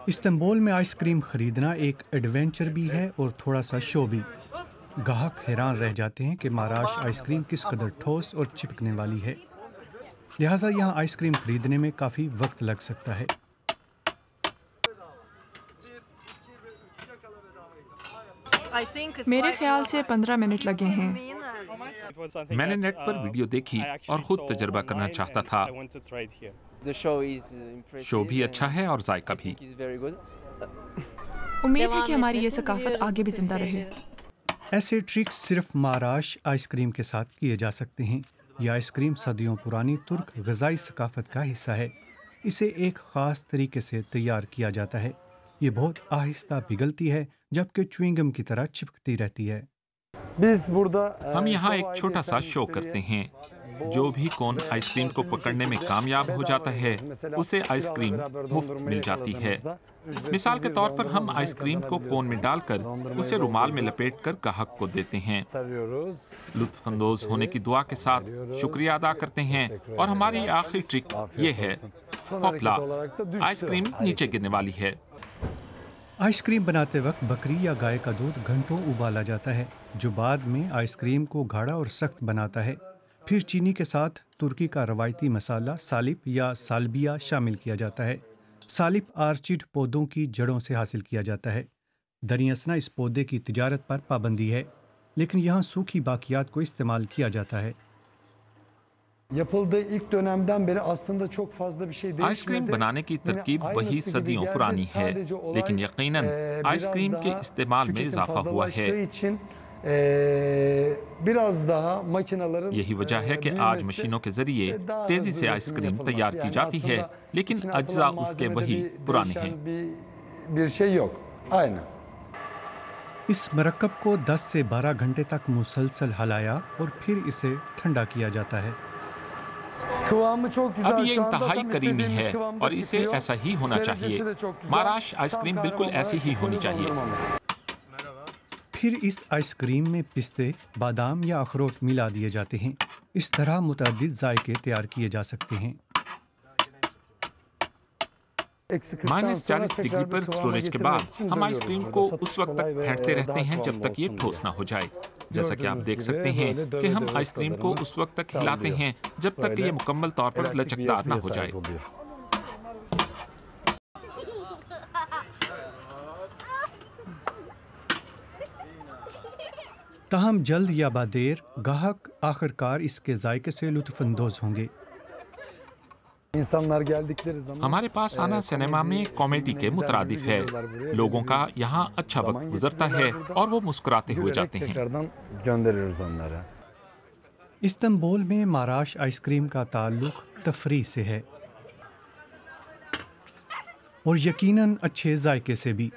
Istanbul میں ice cream خریدنا ایک ایڈونچر بھی ہے اور تھوڑا سا شو بھی۔ گاہک حیران رہ جاتے ہیں کہ ماراش آئس کریم کس قدر ٹھوس اور چپکنے والی ہے، لہٰذا یہاں آئس کریم خریدنے میں کافی وقت لگ سکتا ہے۔ میرے خیال سے 15 منٹ لگے ہیں۔ میں نے نیٹ پر ویڈیو دیکھی اور خود تجربہ کرنا چاہتا تھا۔ شو بھی اچھا ہے اور ذائقہ بھی۔ امید ہے کہ ہماری یہ ثقافت آگے بھی زندہ رہے۔ ایسے ٹرکس صرف ماراش آئس کریم کے ساتھ کیے جا سکتے ہیں۔ یہ آئس کریم صدیوں پرانی ترک غذائی ثقافت کا حصہ ہے۔ اسے ایک خاص طریقے سے تیار کیا جاتا ہے۔ یہ بہت آہستہ پگھلتی ہے جبکہ چوئنگم کی طرح چپکتی رہتی ہے۔ ہم یہاں ایک چھوٹا سا شو کرتے ہیں۔ جو بھی کون آئس کریم کو پکڑنے میں کامیاب ہو جاتا ہے اسے آئس کریم مفت مل جاتی ہے۔ مثال کے طور پر ہم آئس کریم کو کون میں ڈال کر اسے رومال میں لپیٹ کر گاہک کو دیتے ہیں۔ لطف اندوز ہونے کی دعا کے ساتھ شکریہ ادا کرتے ہیں، اور ہماری آخری ٹرک یہ ہے، ہوپلا، آئس کریم نیچے گرنے والی ہے۔ آئس کریم بناتے وقت بکری یا گائے کا دودھ گھنٹوں ابالا جاتا ہے، جو بعد میں آئس کریم کو گاڑھا اور سخت بناتا ہے۔ پھر چینی کے ساتھ ترکی کا روایتی مسالہ سالپ یا سالبیا شامل کیا جاتا ہے۔ سالپ آرچیڈ پودوں کی جڑوں سے حاصل کیا جاتا ہے۔ دراصل اس پودے کی تجارت پر پابندی ہے، لیکن یہاں سوکھی باقیات کو استعمال کیا جاتا ہے۔ آئس کریم بنانے کی ترکیب وہی صدیوں پرانی ہے، لیکن یقیناً آئس کریم کے استعمال میں اضافہ ہوا ہے۔ یہی وجہ ہے کہ آج مشینوں کے ذریعے تیزی سے آئس کریم تیار کی جاتی ہے، لیکن اجزاء اس کے وہی پرانے ہیں۔ اس مرکب کو 10 سے 12 گھنٹے تک مسلسل ہلایا اور پھر اسے ٹھنڈا کیا جاتا ہے۔ اب یہ انتہائی کریمی ہے اور اسے ایسا ہی ہونا چاہیے۔ ماراش آئس کریم بالکل ایسی ہی ہونی چاہیے۔ پھر اس آئس کریم میں پستے، بادام یا اخروٹ ملا دیے جاتے ہیں۔ اس طرح متعدد ذائقے تیار کیے جا سکتے ہیں۔ -40 ڈگری پر اسٹوریج کے بعد ہم آئس کریم کو اس وقت تک پھینٹتے رہتے ہیں جب تک یہ ٹھوس نہ ہو جائے۔ جیسا کہ آپ دیکھ سکتے ہیں کہ ہم آئس کریم کو اس وقت تک ہلاتے ہیں جب تک کہ یہ مکمل طور پر لچکدار نہ ہو جائے۔ تاہم جلد یا بعدیر گاہک آخر کار اس کے ذائقے سے لطف اندوز ہوں گے۔ ہمارے پاس آنا سینما میں کامیڈی کے مترادف ہے۔ لوگوں کا یہاں اچھا وقت گزرتا ہے اور وہ مسکراتے ہوئے جاتے ہیں۔ استنبول میں ماراش آئس کریم کا تعلق تفریح سے ہے، اور یقیناً اچھے ذائقے سے بھی۔